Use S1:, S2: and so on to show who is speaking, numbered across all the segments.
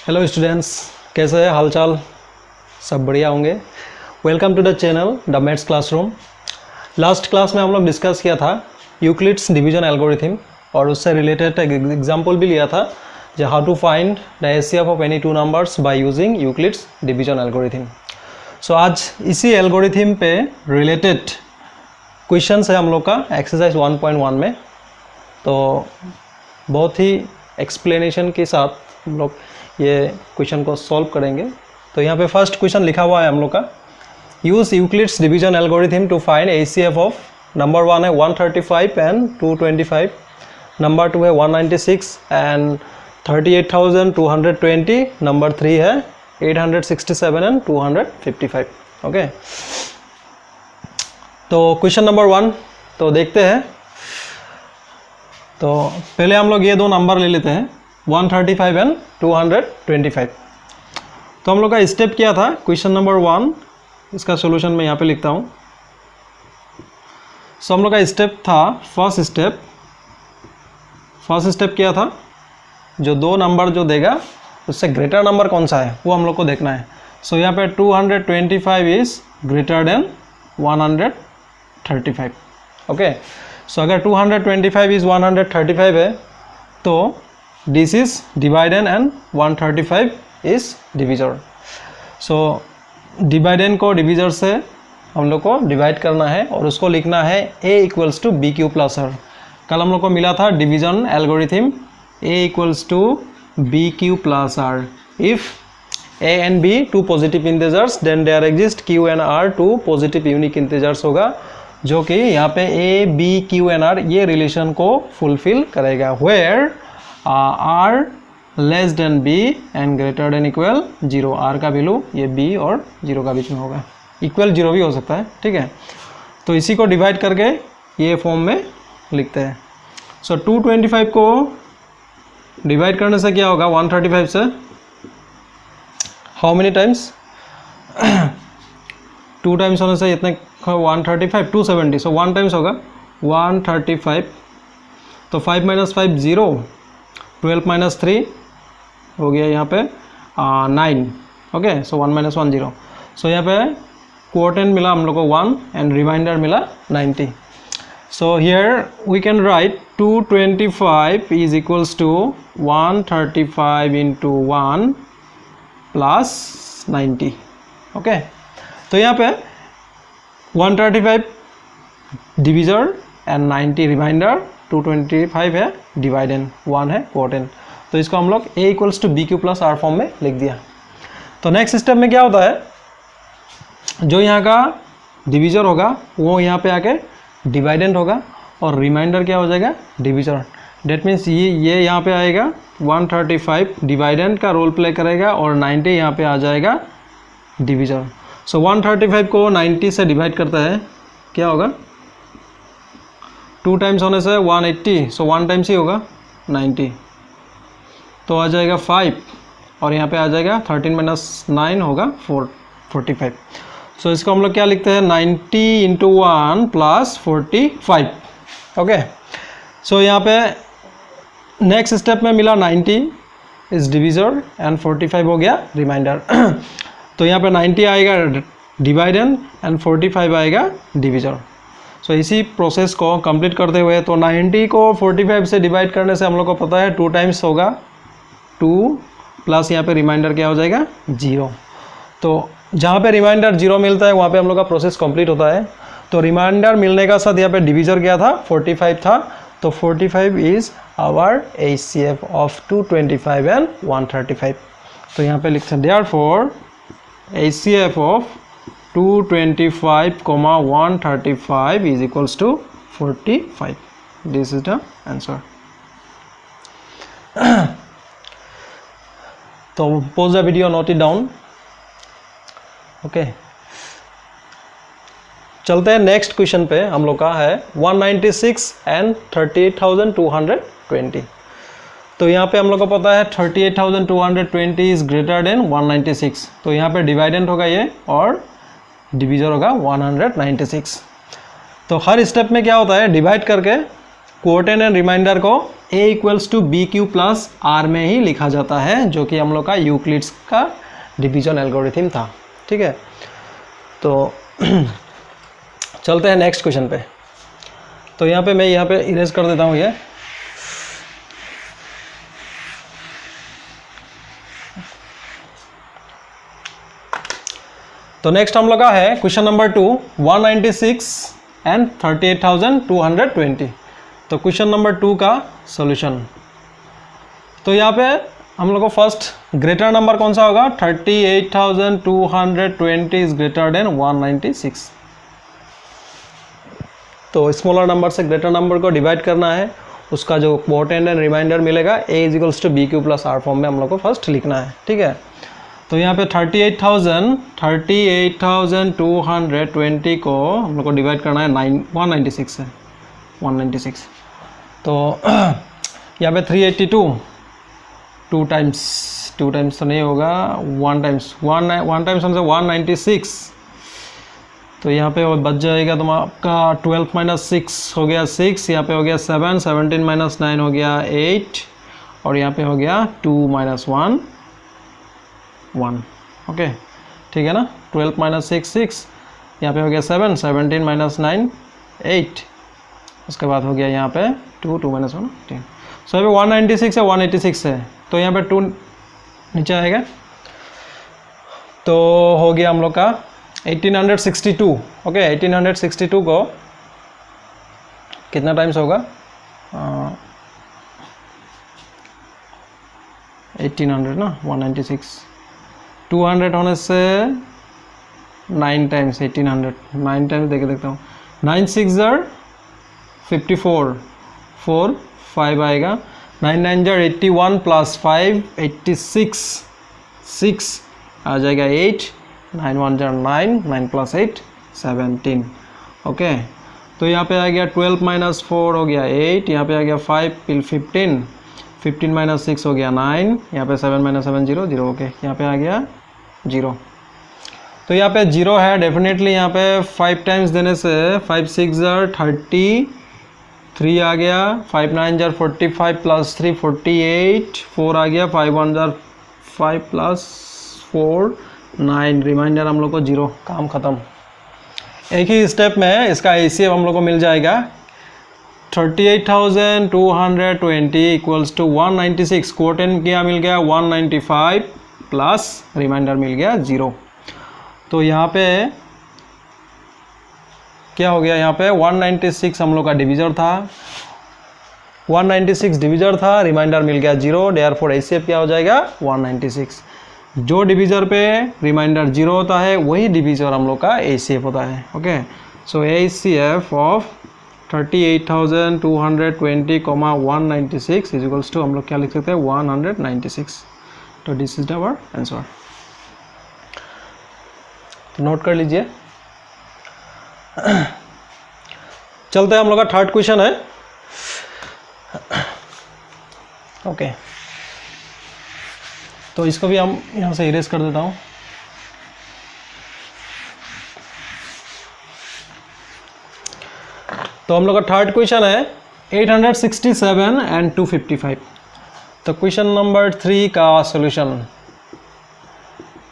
S1: Hello students, कैसे है हालचाल? सब बढ़िया होंगे। Welcome to the channel the maths classroom. Last class में हम लोग डिस्कस किया था यूक्लिड्स डिवीजन एल्गोरिथम और उससे रिलेटेड एक एग्जांपल भी लिया था जो how to find the HCF of any two numbers by using Euclid's division algorithm. So आज इसी एल्गोरिथम पे रिलेटेड क्वेश्चन है हम लोग का एक्सरसाइज 1.1 में। तो बहुत ही एक्सप्लेनेशन के साथ हम लोग ये क्वेश्चन को सॉल्व करेंगे। तो यहाँ पे फर्स्ट क्वेश्चन लिखा हुआ है हम लोग का, use Euclid's division algorithm to find HCF of number 1 है 135 एंड 225, नंबर 2 है 196 एंड 38,220, नंबर 3 है 867 एंड 255। ओके, तो क्वेश्चन नंबर 1 तो देखते हैं। तो पहले हम लोग ये दो नंबर ले लेते हैं 135 एंड 225। तो हम लोग का स्टेप क्या था क्वेश्चन नंबर 1, इसका सॉल्यूशन मैं यहाँ पे लिखता हूँ। सो हम लोग का स्टेप था फर्स्ट स्टेप क्या था, जो दो नंबर जो देगा उससे ग्रेटर नंबर कौन सा है वो हम लोग को देखना है। सो यहाँ पे 225 इज ग्रेटर देन 135। ओके, सो अगर 225 इज 135 है तो this is dividend and 135 is divisor. So dividend को डिविजर से हम लोग को डिवाइड करना है और उसको लिखना है a equals to B Q plus r. कल हम लोग को मिला था division algorithm a equals to B Q plus r. If a and b two positive integers then there exist q and r two positive unique integers होगा, जो कि यहाँ पे a b q and r ये relation को fulfil करेगा। Where r less than b and greater than equal 0, r का value ये b और 0 का बीच में होगा, इक्वल 0 भी हो सकता है। ठीक है, तो इसी को डिवाइड करके ये फॉर्म में लिखते हैं। सो 225 को डिवाइड करने से क्या होगा 135 से, हाउ मेनी टाइम्स 2 टाइम्स होने से इतने 135 270, सो 1 टाइम्स होगा 135। तो 5 माइनस 5 0, 12 माइनस 3 हो गया यहाँ पे 9। ओके, सो 1 माइनस 1 0। सो यहाँ पे क्वोटेंट मिला हम लोग को 1 एंड रिमाइंडर मिला 90। So here we can write 225 is equals to 135 into 1 plus 90। Okay, तो यहाँ पे 135 डिविजर एंड 90 रिमाइंडर, 225 है डिवाइडेंड, 1 है क्वोटेंट। तो इसको हम लोग a equals to B Q plus r form में लिख दिया। तो नेक्स्ट स्टेप में क्या होता है, जो यहाँ का डिविजर होगा वो यहाँ पे आके डिवाइडेंड होगा और रिमाइंडर क्या हो जाएगा डिविजर। डेट मीन्स ये यहाँ पे आएगा 135 डिवाइडेंड का रोल प्ले करेगा और 90 यहाँ पे आ जाएगा डिविजर। सो 135 को 90 से डिवाइड करता है, क्या होगा 2 टाइम्स होने से 180, सो 1 टाइम्स ही होगा 90, तो आ जाएगा 5 और यहाँ पे आ जाएगा 13 माइनस 9 होगा 45। सो इसको हम लोग क्या लिखते हैं 90 इंटू 1 प्लस 45। ओके, सो यहाँ पे नेक्स्ट स्टेप में मिला 90 इज डिविजर एंड 45 हो गया रिमाइंडर। तो यहाँ पे 90 आएगा डिवाइडेंड एंड 45 आएगा डिविजर। सो इसी प्रोसेस को कंप्लीट करते हुए, तो 90 को 45 से डिवाइड करने से हम लोग को पता है 2 टाइम्स होगा 2 प्लस यहाँ पे रिमाइंडर क्या हो जाएगा 0। तो जहाँ पे रिमाइंडर 0 मिलता है वहाँ पे हम लोग का प्रोसेस कंप्लीट होता है। तो रिमाइंडर मिलने का साथ यहाँ पे डिविजर क्या था 45 था, तो 45 is our HCF of 225 and 135। तो यहाँ पे लिखते हैं therefore HCF of 225, 135 is equals to 45. This is the answer. तो pause the video, note it down. Okay. चलते हैं नेक्स्ट क्वेश्चन पे। हम लोग का है 196 एंड 38,220। तो यहाँ पे हम लोग को पता है 38,220 इज ग्रेटर देन 196, तो यहाँ पे डिवाइडेंट होगा ये और डिविजर होगा 196। तो हर स्टेप में क्या होता है डिवाइड करके क्वोटेंट एंड रिमाइंडर को a equals to B Q plus r में ही लिखा जाता है, जो कि हम लोग का यूक्लिड्स का डिवीजन एल्गोरिथम था। ठीक है, तो चलते हैं नेक्स्ट क्वेश्चन पे। तो यहाँ पे मैं यहाँ पे इरेज कर देता हूँ ये। तो नेक्स्ट हम लोग का है क्वेश्चन नंबर 2, 196 एंड 38,220। तो क्वेश्चन नंबर 2 का सॉल्यूशन। तो यहाँ पे हम लोग को फर्स्ट ग्रेटर नंबर कौन सा होगा, 38,220 इज ग्रेटर देन 196। तो स्मॉलर नंबर से ग्रेटर नंबर को डिवाइड करना है, उसका जो क्वोटेंट एंड रिमाइंडर मिलेगा a equals to B Q plus r form में हम लोग को फर्स्ट लिखना है। ठीक है, तो यहाँ पे 38,220 को हम लोग को डिवाइड करना है 196 से, 196। तो यहाँ पे 382 टू टाइम्स तो नहीं होगा, वन टाइम्स हमसे 196। तो यहाँ पे बच जाएगा तुम आपका 12 माइनस 6 हो गया 6, यहाँ पे हो गया 7, 17 माइनस 9 हो गया 8, और यहाँ पे हो गया 2 माइनस 1 1। ओके, ठीक है ना। 12 माइनस 6 6, यहाँ पे हो गया 7, 17 माइनस 9 8, उसके बाद हो गया यहाँ पे 2 2 माइनस 1 10। सो यहाँ पे 196 है, 186 है, तो यहाँ पे 2 नीचे आएगा, तो हो गया हम लोग का 1862। ओके, 1862 को कितना टाइम्स होगा, 1800 ना, 196 200 होने से 9 टाइम्स 1800, 9 टाइम्स देखे देखता हूँ, 9 6 54, 4 5 आएगा, 9 9 81 प्लस 5 86, 6 आ जाएगा 8, 9 1 9, 9 प्लस 8 17। ओके, तो यहाँ पे आ गया 12 माइनस 4 हो गया 8, यहाँ पे आ गया 5 फिर 15, 15 माइनस 6 हो गया 9, यहाँ पे 7 माइनस 7 0 0। ओके, यहाँ पे आ गया 0। तो यहाँ पे 0 है डेफिनेटली। यहाँ पे 5 टाइम्स देने से 5 6 33 आ गया, 5 9 45 प्लस 3 48, 4 आ गया, 5 1 5 प्लस 4 9, रिमाइंडर हम लोग को 0, काम ख़त्म। एक ही स्टेप में इसका ACF हम लोग को मिल जाएगा 38,220 इक्वल्स टू 196, क्वोटेंट क्या मिल गया 195 प्लस रिमाइंडर मिल गया 0। तो यहाँ पे क्या हो गया, यहाँ पे 196 हम लोग का डिवीजर था, 196 डिवीजर था, रिमाइंडर मिल गया 0, देयरफॉर ACF क्या हो जाएगा 196। जो डिवीजर पे रिमाइंडर 0 होता है वही डिवीजर हम लोग का ACF होता है। Okay, so ACF of 38,220 comma 196 is equals to हम लोग क्या लिख सकते हैं 196। तो this is our answer, note कर लीजिए। चलते हैं, हम लोग का थर्ड क्वेश्चन है। ओके, तो इसको भी हम यहाँ से इरेज कर देता हूँ। तो हम लोग का थर्ड क्वेश्चन है 867 एंड 255। तो क्वेश्चन नंबर 3 का सॉल्यूशन।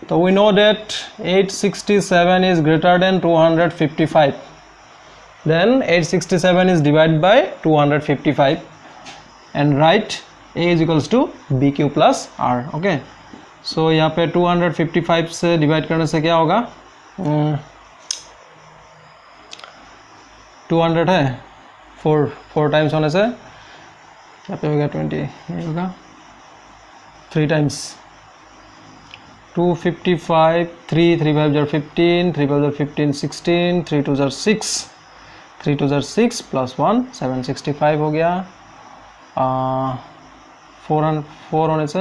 S1: तो we know that 867 is greater than 255, then 867 is divided by 255 and write A is equals to BQ plus R। Okay, so यहाँ पे 255 से डिवाइड करने से क्या होगा, 200 है, 4 टाइम्स होने से यहाँ पे होगा 20, ये होगा 3 टाइम्स 255, 3 3 5 15, 3 5 15 16, 3 2 6, 3 2 6 प्लस 1 765 हो गया। 4 होने से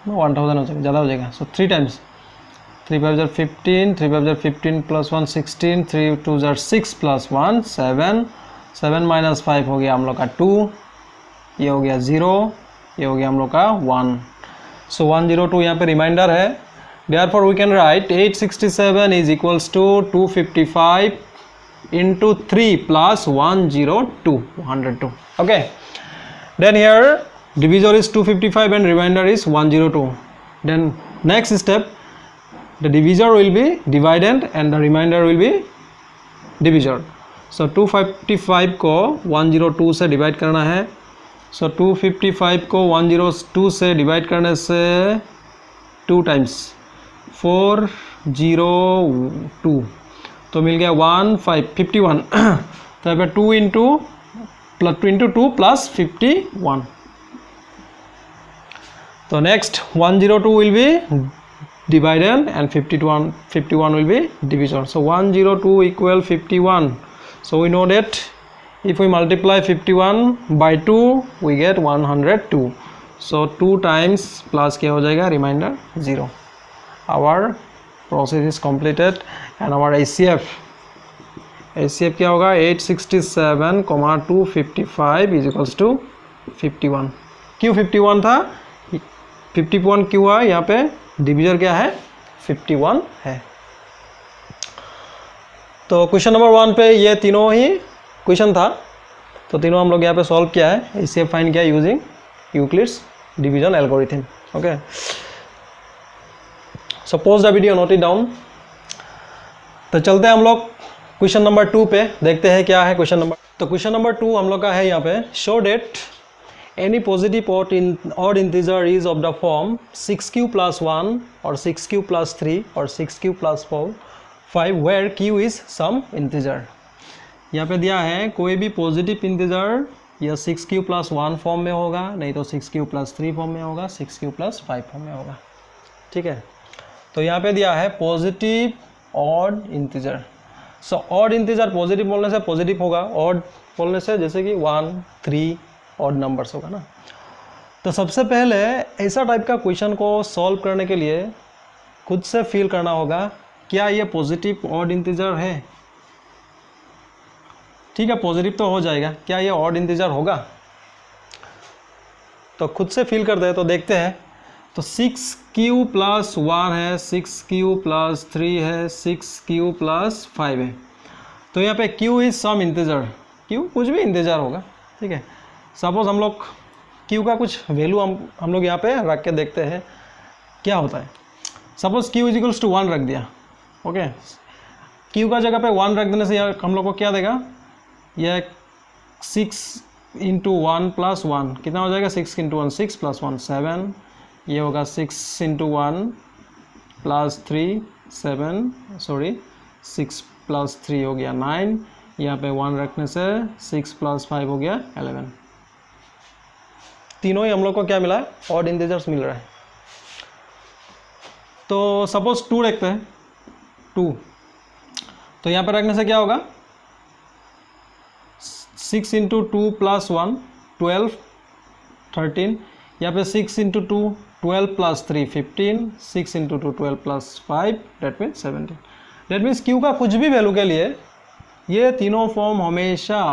S1: 1000 हो जाएगा, ज़्यादा हो जाएगा, सो 3 टाइम्स 3 5 15, 3 5 15 प्लस 1 16, 3 2 6 प्लस 1 7, 7 माइनस 5 हो गया हम लोग का 2, ये हो गया 0, ये हो गया हम लोग का 1। सो 102 यहाँ पे रिमाइंडर है, therefore we can write 867 is equals to 255 into 3 plus 102, 102. Okay, then here divisor is 255 and remainder is 102. Then next step, the divisor will be dividend and the remainder will be divisor. So 255 को 102 से divide करना है. So 255 को 102 से divide करने से 2 times 402 तो मिल गया 51. तो यहाँ पे 2 इंटू 2 प्लस 51. तो next 102 will be dividend and 51 will be divisor. So 102 equal 51. So we know that if we multiply 51 by 2 we get 102. So 2 times plus क्या हो जाएगा, remainder 0. Our process is completed and our ACF क्या होगा 867, 255 is equals to 51. क्यों 51 था, 51 क्यों है, यहाँ पे डिविजर क्या है 51 है. तो क्वेश्चन नंबर 1 पे ये तीनों ही क्वेश्चन था, तो तीनों हम लोग यहाँ पे सॉल्व किया है. इसे फाइंड किया using Euclid's division algorithm. Okay, so pause the video, note it down. तो चलते हैं हम लोग क्वेश्चन नंबर 2 पे, देखते हैं क्या है क्वेश्चन नंबर. तो क्वेश्चन नंबर 2 हम लोग का है यहाँ पे, show that any positive odd integer is of the form 6q plus 1 or 6q plus 3 or 6q plus 5 where q is some integer. यहाँ पे दिया है कोई भी पॉजिटिव इंटीजर या 6q plus 1 फॉर्म में होगा, नहीं तो 6q plus 3 फॉर्म में होगा, 6q plus 5 फॉर्म में होगा. ठीक है, तो यहाँ पे दिया है positive odd integer. So odd integer positive बोलने से पॉजिटिव होगा, ऑड बोलने से जैसे कि 1, 3 ऑड नंबर्स होगा ना. तो सबसे पहले ऐसा टाइप का क्वेश्चन को सॉल्व करने के लिए खुद से फील करना होगा क्या ये पॉजिटिव ऑड इंटीजर है. ठीक है, पॉजिटिव तो हो जाएगा, क्या ये ऑड इंटीजर होगा. तो खुद से फील करते हैं, तो देखते हैं. तो 6q plus 1 है, 6q plus 3 है, 6q plus 5 है. तो यहाँ पे q is some integer, q कुछ भी इंटीजर होगा. ठीक है, सपोज हम लोग q का कुछ वैल्यू हम लोग यहाँ पे रख के देखते हैं क्या होता है. Suppose q is equals to 1 रख दिया. ओके, q का जगह पे 1 रख देने से यार हम लोग को क्या देगा, यह 6 इंटू 1 प्लस 1 कितना हो जाएगा, 6 इंटू 1 6 प्लस 1 7, ये होगा 6 इंटू 1 प्लस 3 7, सॉरी 6 प्लस 3 हो गया 9, यहाँ पे 1 रखने से 6 प्लस 5 हो गया 11. तीनों ही हम लोग को क्या मिला है, ऑड इंटीजर्स मिल रहा है. तो सपोज 2 रखते हैं, 2 तो यहाँ पे रखने से क्या होगा, 6 इंटू 2 प्लस 1 12 13, यहाँ पे 6 into 2 12 plus 3 15, 6 into 2 12 plus 5 that means 17. That means Q का कुछ भी वैल्यू के लिए ये तीनों फॉर्म हमेशा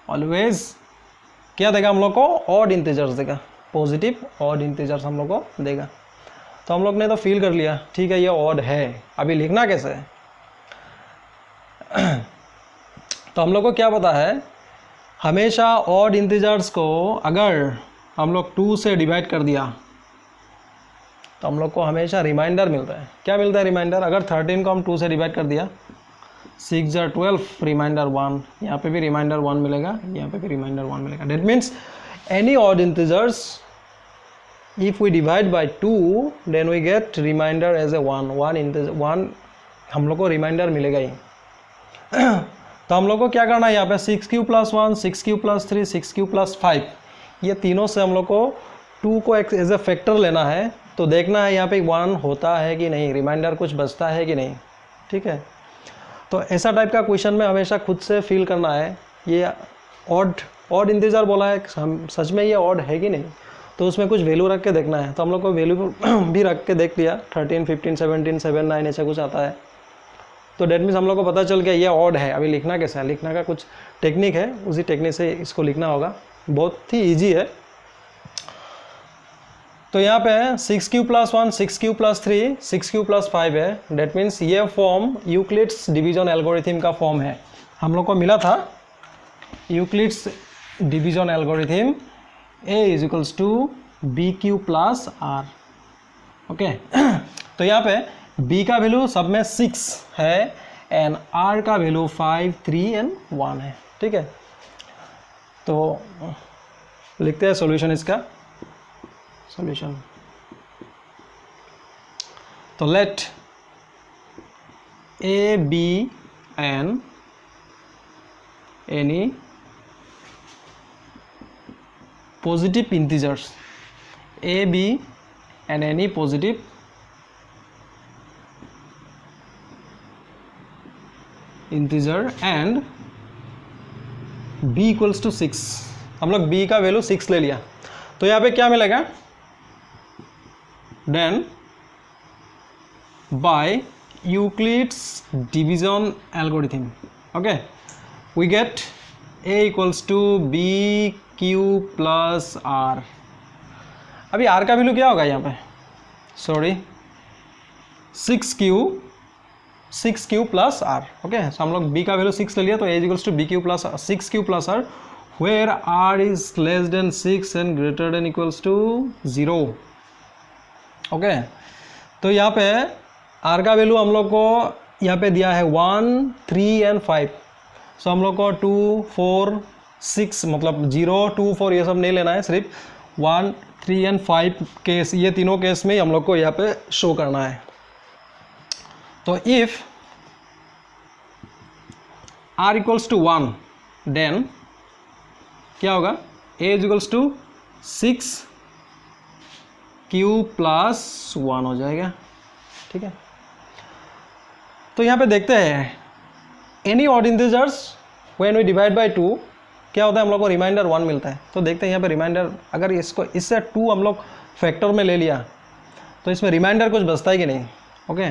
S1: ऑलवेज क्या देगा हम लोग को, ऑड इंटीजर्स देगा. पॉजिटिव ऑड इंटीजर्स हम लोग को देगा. तो हम लोग ने तो फील कर लिया, ठीक है ये ऑड है. अभी लिखना कैसे है, तो हम लोग को क्या पता है, हमेशा ऑड इंटीजर्स को अगर हम लोग 2 से डिवाइड कर दिया तो हम लोग को हमेशा रिमाइंडर मिलता है. क्या मिलता है रिमाइंडर, अगर 13 को हम 2 से डिवाइड कर दिया 6 जार 12, रिमाइंडर 1, यहाँ पे भी रिमाइंडर 1 मिलेगा, यहाँ पे भी रिमाइंडर 1 मिलेगा. That means any odd integers if we divide by 2 then we get reminder as a 1 integer 1 हम लोग को रिमाइंडर मिलेगा ही. तो हम लोग को क्या करना है, यहाँ पे 6q plus 1, 6q plus 3, 6q plus 5 ये तीनों से हम लोग को 2 को एज ए फैक्टर लेना है. तो देखना है यहाँ पे 1 होता है कि नहीं, रिमाइंडर कुछ बचता है कि नहीं. ठीक है, तो ऐसा टाइप का क्वेश्चन में हमेशा खुद से फील करना है ये ऑड इंटीजर बोला है, हम सच में ये ऑड है कि नहीं. तो उसमें कुछ वैल्यू रख के देखना है. तो हम लोग को वैल्यू भी रख के देख लिया, 13 15 17 7 9 ऐसा कुछ आता है. तो डेट मीन्स हम लोग को पता चल गया ये ऑड है. अभी लिखना कैसा है, लिखने का कुछ टेक्निक है, उसी टेक्निक से इसको लिखना होगा. बहुत ही ईजी है. तो यहाँ पे 6q plus 1, 6q plus 3, 6q plus 5 है. डेट मीन्स ये फॉर्म यूक्लिड्स डिवीजन एल्गोरिथम का फॉर्म है. हम लोग को मिला था Euclid's division algorithm a is equals to B Q plus are. Okay, तो यहाँ पे b का वैल्यू सब में 6 है एंड r का वैल्यू 5, 3 एंड 1 है। ठीक है, तो लिखते हैं सॉल्यूशन इसका। सॉल्यूशन, तो late a b and any positive integers, a b and any positive integer and b equals to 6। हम लोग b का वैल्यू 6 ले लिया, तो यहाँ पे क्या मिलेगा, then by Euclid's division algorithm, okay, we get a equals to B Q plus R. अभी r का वैल्यू क्या होगा यहाँ पे, sorry 6q plus are. Okay, so हम लोग b का वैल्यू 6 ले लिया, तो a equals to B Q plus 6q plus r where r is less than 6 and greater than equals to 0। Okay, तो यहाँ पे r का वैल्यू हम लोग को यहाँ पे दिया है 1, 3 एंड 5। सो हम लोग को 2, 4, 6 मतलब 0, 2, 4 ये सब नहीं लेना है, सिर्फ 1, 3 एंड 5 केस, ये तीनों केस में हम लोग को यहाँ पे शो करना है। तो if r equals to 1 then क्या होगा, a इक्वल्स टू 6q प्लस 1 हो जाएगा। ठीक है, तो यहाँ पे देखते हैं any odd integers when we divide by 2 क्या होता है, हम लोग को रिमाइंडर 1 मिलता है। तो देखते हैं यहाँ पे रिमाइंडर, अगर इसको इससे 2 हम लोग फैक्टर में ले लिया तो इसमें रिमाइंडर कुछ बचता है कि नहीं। ओके,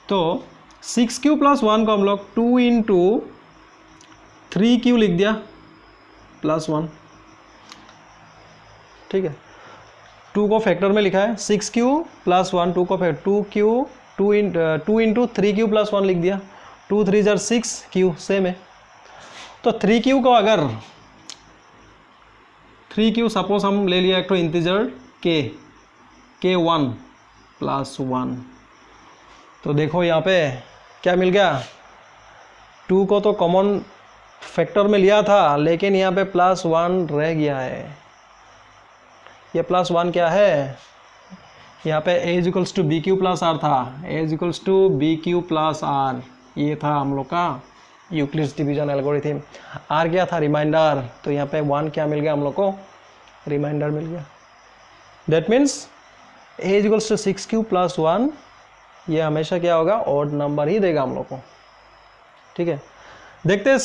S1: तो 6q प्लस 1 को हम लोग 2 इंटू 3q लिख दिया प्लस 1। ठीक है, 2 को फैक्टर में लिखा है, 6q प्लस 1, 2 को फैक्टर 2 इंटू 3q प्लस 1 लिख दिया, 2 3 जार 6q सेम है। तो 3q को अगर 3q सपोज हम ले लिया एक तो इंटीजर k1 प्लस 1, तो देखो यहाँ पे क्या मिल गया, 2 को तो कॉमन फैक्टर में लिया था लेकिन यहाँ पे प्लस 1 रह गया है। ये प्लस 1 क्या है, यहाँ पे a equals to B Q plus r था, a equals to B Q plus r, ये था हम लोग का यूक्लिड्स डिवीजन एल्गोरिथम। r क्या था, रिमाइंडर, तो यहाँ पे 1 क्या मिल गया हम लोग को, रिमाइंडर मिल गया। That means a equals to 6q प्लस 1, ये हमेशा क्या होगा, ऑड नंबर ही देगा हम लोग को। ठीक है, देखते हैं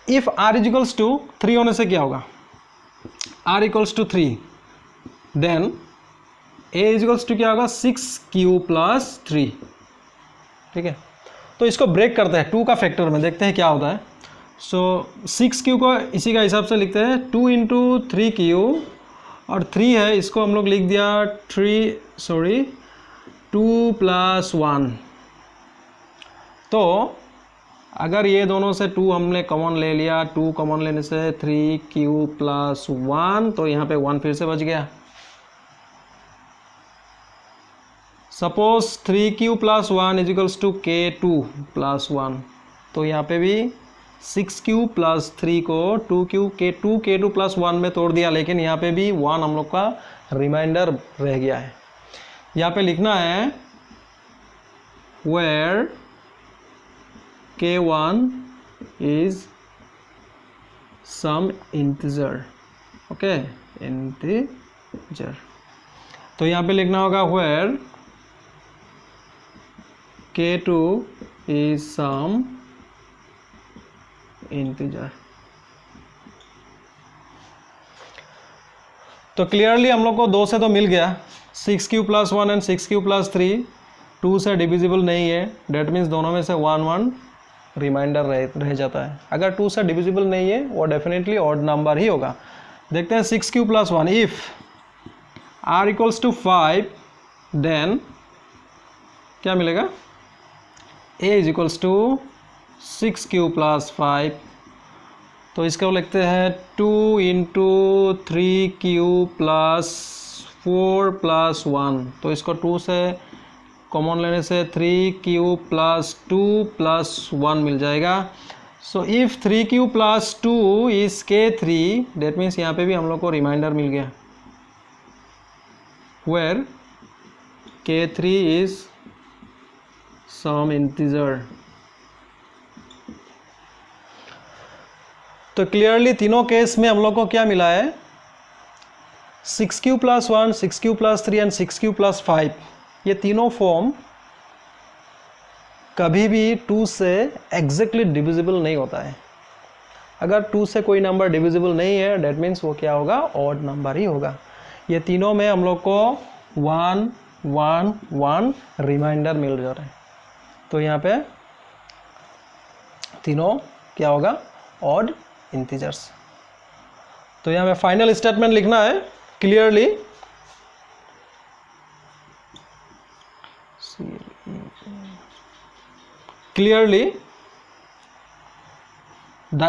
S1: इफ r इक्वल्स टू 3 होने से क्या होगा, r equals to 3 then a equals to क्या होगा, 6q प्लस 3। ठीक है, तो इसको ब्रेक करते हैं 2 का फैक्टर में, देखते हैं क्या होता है। सो 6q को इसी का हिसाब से लिखते हैं, 2 इंटू 3q और 3 है, इसको हम लोग लिख दिया 2 प्लस 1। तो अगर ये दोनों से 2 हमने कॉमन ले लिया, 2 कॉमन लेने से 3q प्लस 1, तो यहाँ पे 1 फिर से बच गया। Suppose 3q plus 1 is equals to k2 plus 1, तो यहाँ पे भी 6q प्लस 3 को 2k2 प्लस 1 में तोड़ दिया, लेकिन यहाँ पे भी 1 हम लोग का रिमाइंडर रह गया है। यहाँ पे लिखना है where k1 is some integer, okay, integer। तो यहाँ पे लिखना होगा where k2 is some integer। तो क्लियरली हम लोग को 2 से तो मिल गया, 6q प्लस 1 एंड 6q प्लस 3 2 से डिविजिबल नहीं है, डेट मीन्स दोनों में से 1 रिमाइंडर रह जाता है। अगर 2 से डिविजिबल नहीं है वो डेफिनेटली ऑड नंबर ही होगा। देखते हैं 6q प्लस 1, if r equals to 5 then क्या मिलेगा, a is equals to 6 q plus 5, तो इसको लिखते हैं 2 इंटू 3 क्यू प्लस 4 प्लस 1, तो इसको 2 से कॉमन लेने से 3 क्यू प्लस 2 प्लस 1 मिल जाएगा। So if 3 q plus 2 is K3, that means यहाँ पे भी हम लोग को रिमाइंडर मिल गया, where K3 is some integer. तो क्लियरली तीनों केस में हम लोग को क्या मिला है, 6Q प्लस 1, 6Q plus 3 and 6Q plus 5, ये तीनों फॉर्म कभी भी 2 से एग्जैक्टली डिविजिबल नहीं होता है। अगर 2 से कोई नंबर डिविजिबल नहीं है, डेट मीन्स वो क्या होगा, ऑड नंबर ही होगा। ये तीनों में हम लोग को 1 1 1 रिमाइंडर मिल जा रहा है, तो यहाँ पे तीनों क्या होगा, ऑड इंटीजर्स। तो यहाँ पे फाइनल स्टेटमेंट लिखना है clearly, the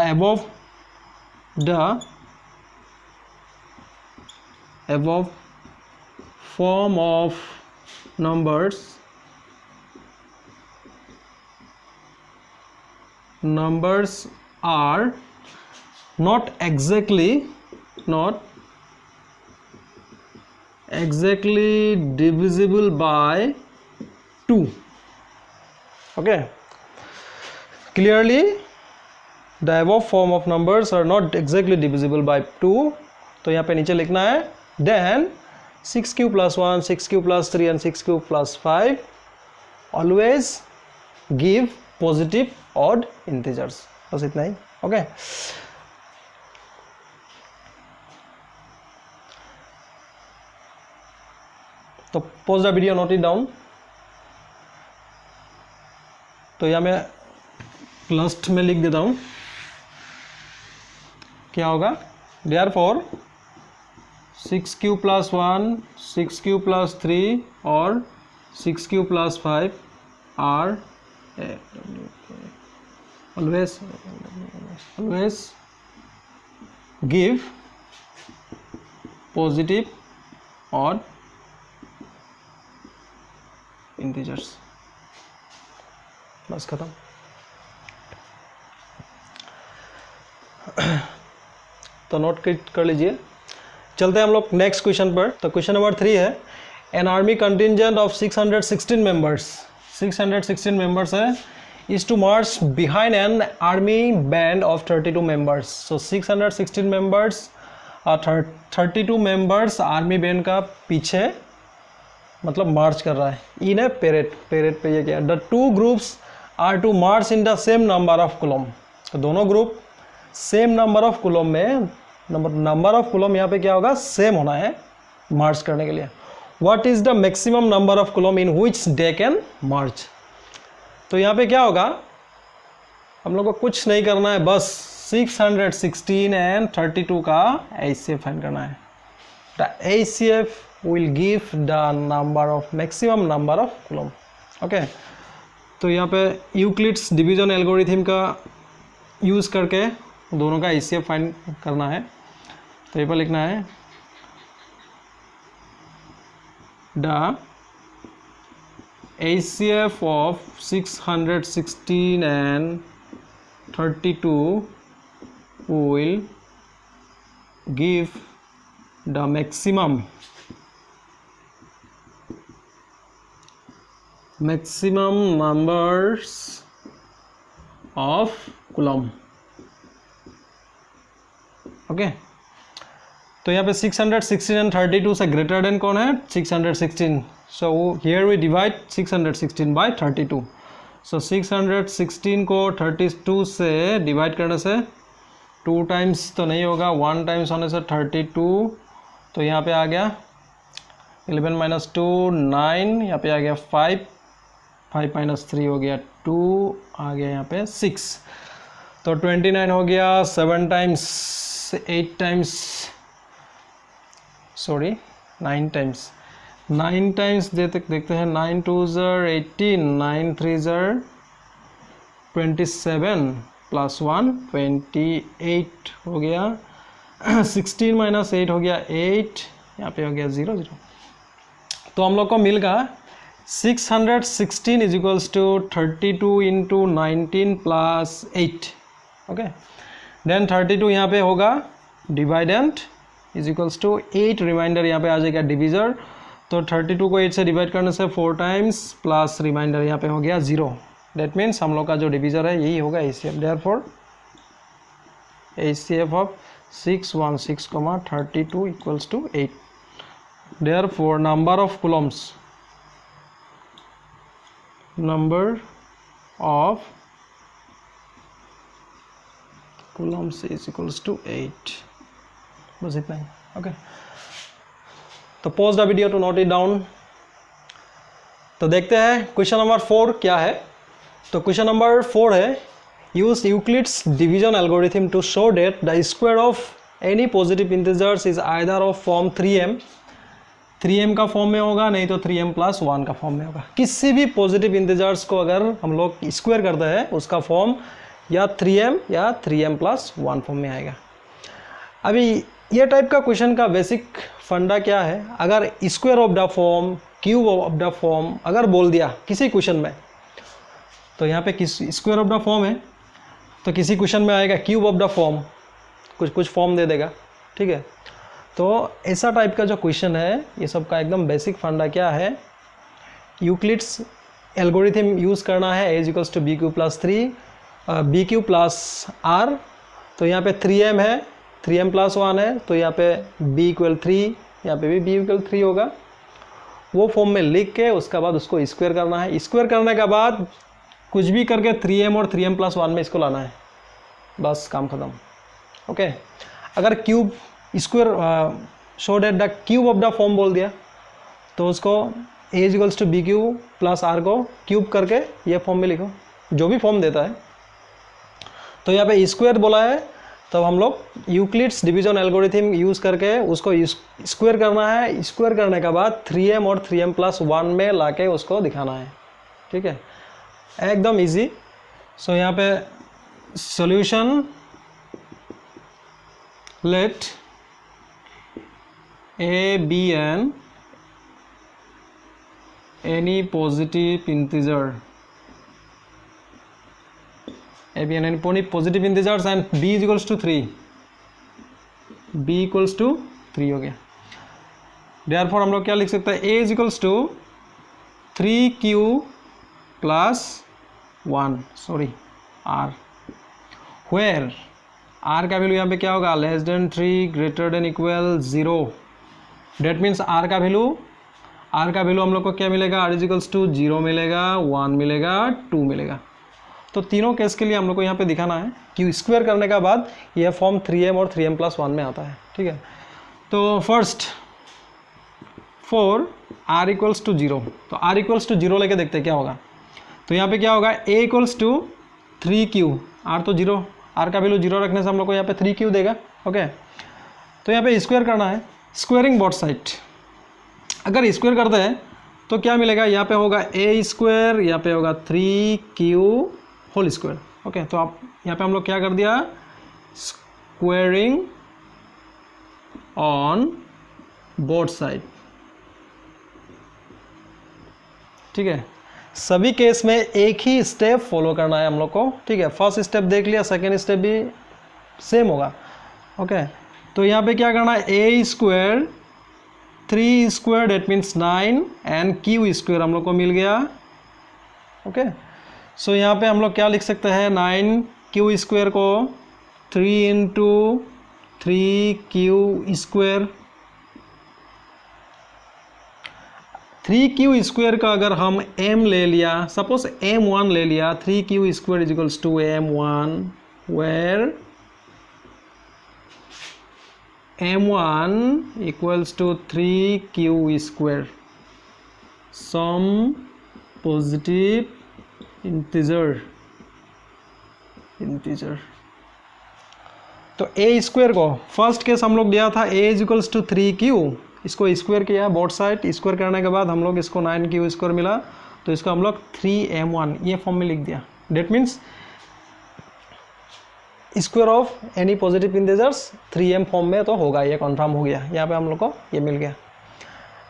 S1: above form of numbers are not exactly divisible by 2. Okay, clearly the above form of numbers are not exactly divisible by 2, तो यहाँ पे नीचे लिखना है then 6Q plus 1, 6Q plus 3 and 6Q plus 5 always give positive odd integers, बस इतना ही। Okay, तो pause the video, note it down। तो यहाँ मैं लास्ट में लिख देता हूँ, क्या होगा, therefore 6Q plus 1, 6Q plus 3 और 6Q plus 5 are always give positive odd integers. बस खत्म। तो नोट कर लीजिए, चलते हैं हम लोग नेक्स्ट क्वेश्चन पर। तो क्वेश्चन नंबर 3 है, an army contingent of 616 members, 616 members है, is to march behind an army band of 32 members. So 616 members और 32 मेंबर्स आर्मी बैंड का पीछे मतलब मार्च कर रहा है इन ए पेरेड। पेरेड पे ये क्या, the two groups are to march in the same number of column. तो दोनों group same number of column में, नंबर ऑफ कुलम यहाँ पे क्या होगा, सेम होना है मार्च करने के लिए। What is the maximum number of column in which they can march. तो यहाँ पे क्या होगा, हम लोग को कुछ नहीं करना है, बस 616 एंड 32 का HCF फाइंड करना है। The HCF will give the number of maximum number of coulomb। Okay, तो यहाँ पे यूक्लिड्स डिवीजन एल्गोरिथम का यूज़ करके दोनों का HCF फाइंड करना है। तो यहाँ पर लिखना है the HCF of 616 and 32 will give the maximum numbers of coulomb। Okay, तो यहाँ पे 616 एंड 32 से ग्रेटर देन कौन है, 616। So here we divide 616 by 32। So 616 को 32 से डिवाइड करने से 2 टाइम्स तो नहीं होगा, 1 टाइम्स होने से 32, तो यहाँ पे आ गया 11 माइनस 2 9, यहाँ पे आ गया 5 माइनस 3 हो गया 2, आ गया यहाँ पे 6, तो 29 हो गया। 7 times 8 times, sorry 9 times, 9 times देखते हैं, 9 2 ज़र 18, 9 3 ज़र 27 प्लस 1 28 हो गया 16 माइनस 8 हो गया 8, यहाँ पे हो गया 0 0। तो हम लोग को मिलगा 616 is equals to 32 into 19 plus 8। Okay, then 32 यहाँ पे होगा dividend is equals to 8, reminder यहाँ पे आ जाएगा डिविजर। तो 32 को 8 से डिवाइड करने से 4 टाइम्स प्लस रिमाइंडर यहाँ पे हो गया 0। डेट मीन्स हम लोग का जो डिविजर है यही होगा HCF। Therefore HCF of 616, 32 equals to 8। Therefore number of columns, number of columns is equals to 8। बस इतना ही। ओके, तो pause the video to note it down. तो देखते हैं क्वेश्चन नंबर 4 क्या है। तो क्वेश्चन नंबर 4 है, use Euclid's division algorithm to show that the square of any positive integers is either of form 3m का फॉर्म में होगा, नहीं तो 3m प्लस 1 का फॉर्म में होगा। किसी भी पॉजिटिव इंटीजर्स को अगर हम लोग स्क्वायर करते हैं उसका फॉर्म या 3m या 3m प्लस 1 फॉर्म में आएगा। अभी ये टाइप का क्वेश्चन का बेसिक फंडा क्या है, अगर square of the form, cube of the form अगर बोल दिया किसी क्वेश्चन में, तो यहाँ पे किस स्क्वायर ऑफ द फॉर्म है तो किसी क्वेश्चन में आएगा क्यूब ऑफ द फॉर्म, कुछ फॉर्म दे देगा। ठीक है, तो ऐसा टाइप का जो क्वेश्चन है ये सब का एकदम बेसिक फंडा क्या है, यूक्लिड्स एल्गोरिथम यूज़ करना है। a equals to BQ plus 3 BQ plus R। तो यहाँ पे 3m है, 3m प्लस 1 है, तो यहाँ पे b इक्वल 3, यहाँ पे भी b इक्वल 3 होगा। वो फॉर्म में लिख के उसके बाद उसको स्क्वायर करना है। स्क्वायर करने के बाद कुछ भी करके 3m और 3m प्लस 1 में इसको लाना है, बस काम ख़त्म। ओके, अगर cube square show that the cube of the form बोल दिया तो उसको a equals to BQ plus R को क्यूब करके ये फॉर्म में लिखो, जो भी फॉर्म देता है। तो यहाँ पे स्क्वायर बोला है, तब हम लोग यूक्लिड्स डिवीजन एल्गोरिथम यूज़ करके उसको स्क्वायर करना है। स्क्वायर करने के बाद 3m और 3m प्लस 1 में लाके उसको दिखाना है। ठीक है, एकदम इजी। सो यहाँ पे solution, let a be an any positive integer, a be an any positive integers and b is equals to 3, b equals to 3 हो गया। therefore हम लोग क्या लिख सकते हैं, a is equals to 3q plus 1 r, where r का value यहाँ पे क्या होगा, less than 3 greater than equal 0। That means r का वैल्यू हम लोग को क्या मिलेगा, r इज इक्वल्स टू 0 मिलेगा, 1 मिलेगा, 2 मिलेगा। तो तीनों केस के लिए हम लोग को यहाँ पे दिखाना है कि स्क्वायर करने के बाद यह फॉर्म 3m और 3m प्लस 1 में आता है। ठीक है, तो first for r equals to 0, तो r इक्वल्स टू 0 लेके देखते हैं क्या होगा। तो यहाँ पे क्या होगा, a equals to 3q, r तो 0, r का वैल्यू 0 रखने से हम लोग को यहाँ पे 3q देगा। ओके, तो यहाँ पे स्क्वायर करना है, स्क्वायरिंग बोथ साइड। अगर स्क्वायर करते हैं तो क्या मिलेगा, यहाँ पे होगा a स्क्वायर, यहाँ पे होगा 3q होल स्क्वायर। ओके, तो आप यहाँ पे हम लोग क्या कर दिया, स्क्वायरिंग ऑन बोथ साइड। ठीक है, सभी केस में एक ही स्टेप फॉलो करना है हम लोग को। ठीक है, फर्स्ट स्टेप देख लिया, सेकेंड स्टेप भी सेम होगा। ओके, तो यहाँ पे क्या करना है, a square 3 square that means 9 and q square हम लोग को मिल गया। ओके, सो यहाँ पे हम लोग क्या लिख सकते हैं, 9q स्क्वायर को 3 into 3q square. 3q square का अगर हम m ले लिया, सपोज m1 ले लिया, 3q square is equals to m1, where m1 equals to 3q square, some positive integer। तो a स्क्वायर को फर्स्ट केस हम लोग दिया था a is equals to 3q, इसको स्क्वायर किया बोथ साइड। स्क्वायर करने के बाद हम लोग इसको 9q स्क्वायर मिला, तो इसको हम लोग 3m1 ये फॉर्म में लिख दिया। That means square of any positive integers 3m form में तो होगा, ये कन्फर्म हो गया। यहाँ पे हम लोग को ये मिल गया।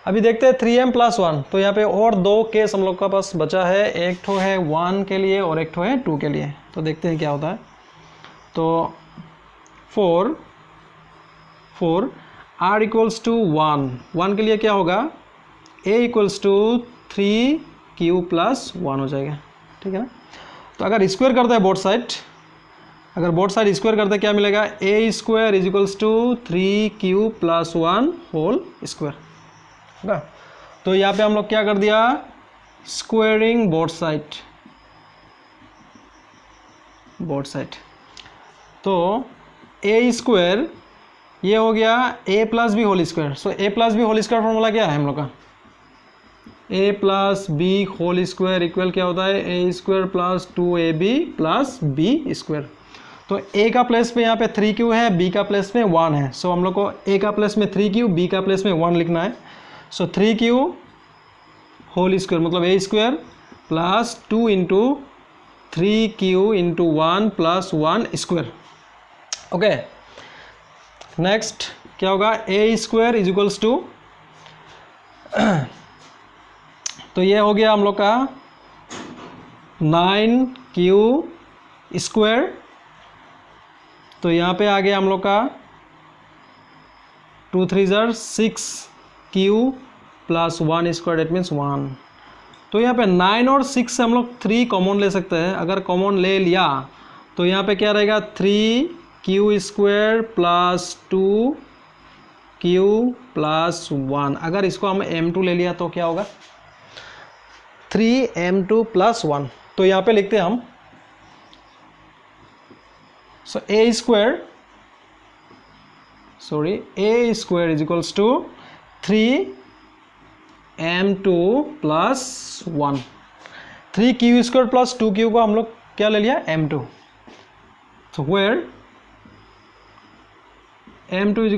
S1: अभी देखते हैं 3m + 1। तो यहाँ पे और दो केस हम लोग का पास बचा है, एक ठो है 1 के लिए और एक ठो है 2 के लिए। तो देखते हैं क्या होता है। तो 4 r = 1 के लिए क्या होगा, a = 3q + 1 हो जाएगा, ठीक है ना। तो अगर स्क्वायर करते हैं बोथ साइड, अगर बोथ साइड स्क्वायर करते हैं क्या मिलेगा, a² = 3q + 1 होल स्क्वायर होगा। तो यहाँ पे हम लोग क्या कर दिया, स्क्वायरिंग बोथ साइड। तो a² ये हो गया a + b whole square. So a + b whole square formula क्या है हम लोग का, a + b whole square equal क्या होता है, a² + 2ab + b²। तो a का प्लेस में यहाँ पे 3q है, b का प्लेस में 1 है। सो हम लोग को a का प्लेस में 3q, b का प्लेस में 1 लिखना है। सो 3q होल स्क्वायर मतलब a² + 2 × 3q × 1 + 1²। ओके, नेक्स्ट क्या होगा, a² = तो ये हो गया हम लोग का 9q²। तो यहाँ पे आ गया हम लोग का 2 3 6q + 1², डेट मीन्स 1। तो यहाँ पे 9 और 6 से हम लोग 3 कॉमन ले सकते हैं। अगर कॉमन ले लिया तो यहाँ पे क्या रहेगा, 3q² + 2q + 1। अगर इसको हम m2 ले लिया तो क्या होगा, 3m2 + 1। तो यहाँ पे लिखते हैं हम, सो a² = 3m2 + 1। 3q² + 2q को हम लोग क्या ले लिया, m2। So where m2 =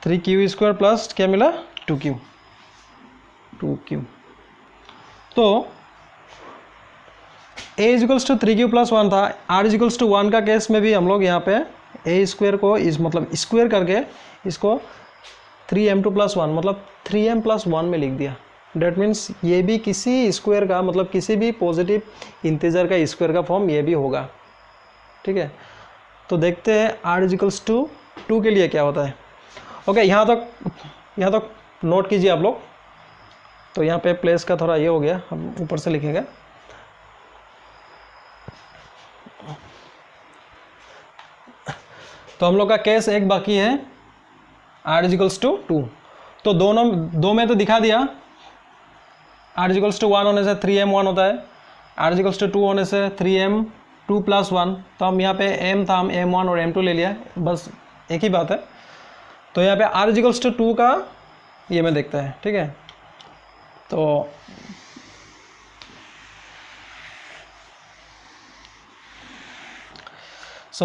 S1: 3q² + क्या मिला, 2q। तो a = 3q + 1 था। r = 1 का केस में भी हम लोग यहाँ पे a² को इस मतलब स्क्वायर करके इसको 3m2 + 1 मतलब 3m + 1 में लिख दिया। डेट मीन्स ये भी किसी स्क्वायर का मतलब किसी भी पॉजिटिव इंटीजर का स्क्वायर का फॉर्म ये भी होगा, ठीक है। तो देखते हैं r = 2 के लिए क्या होता है। ओके, यहाँ तक नोट कीजिए आप लोग। तो यहाँ पे प्लेस का थोड़ा ये हो गया, हम ऊपर से लिखेंगे। तो हम लोग का केस एक बाकी है, r = 2। तो दो में तो दिखा दिया, r = 1 होने से 3m1 होता है, r = 2 होने से 3m2 + 1। तो हम यहाँ पे m था, हम m1 और m2 ले लिया, बस एक ही बात है। तो यहाँ पे r = 2 का ये में देखते हैं, ठीक है। तो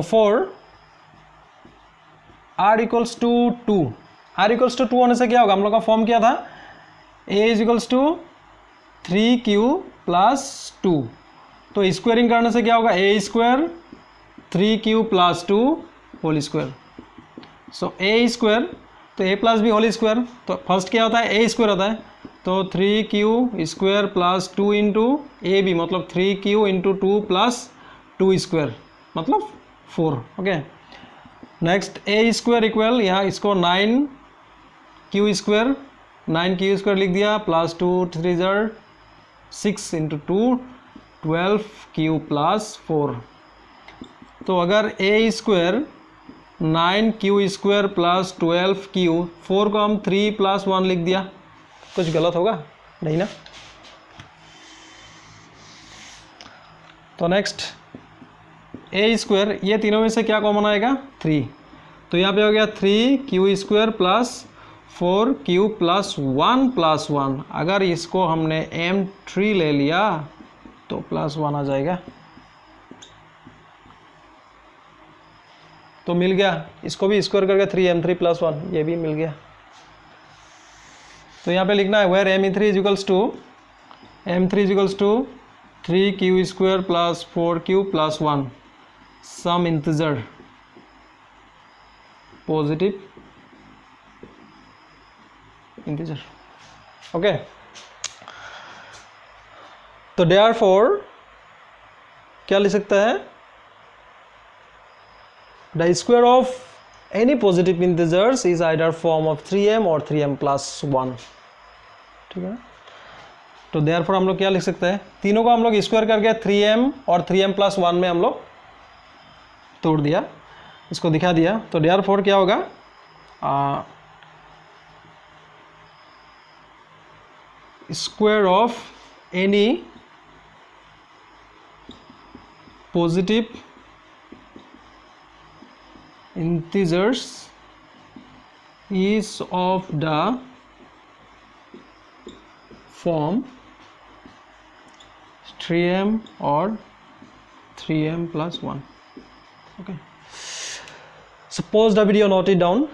S1: for r = 2, r = 2 होने से क्या होगा, हम लोग का फॉर्म क्या था, a = 3q + 2। तो स्क्वायरिंग करने से क्या होगा, a² 3q + 2 होल स्क्वायर। सो a², तो a + b होल स्क्वायर। तो फर्स्ट क्या होता है, a² होता है। तो 3q² + 2 × ab मतलब 3q × 2 + 2² मतलब 4। ओके, नेक्स्ट a² इक्वल यहाँ इसको 9q² लिख दिया + 2 3 6 × 2 12q + 4। तो अगर a² 9q² + 12q, 4 को हम 3 + 1 लिख दिया, कुछ गलत होगा नहीं ना। तो नेक्स्ट a², ये तीनों में से क्या कॉमन आएगा, 3। तो यहाँ पे हो गया 3q² + 4q + 1 + 1। अगर इसको हमने m3 ले लिया तो +1 आ जाएगा। तो मिल गया, इसको भी स्क्वायर करके 3m3 + 1 ये भी मिल गया। तो यहाँ पे लिखना है where m3 = m3 = 3q² plus 4q plus 1 some integer positive integer. Okay, तो therefore क्या लिख सकता है, the square of any positive integers is either form of 3m और 3m plus 1. ठीक है, तो therefore हम लोग क्या लिख सकते हैं, तीनों को हम लोग स्क्वायर करके 3m और 3m plus 1 में हम लोग तोड़ दिया, इसको दिखा दिया. तो therefore क्या होगा, square of any positive integers is of the form 3m or 3m plus 1. Okay, so pause the video, note it down.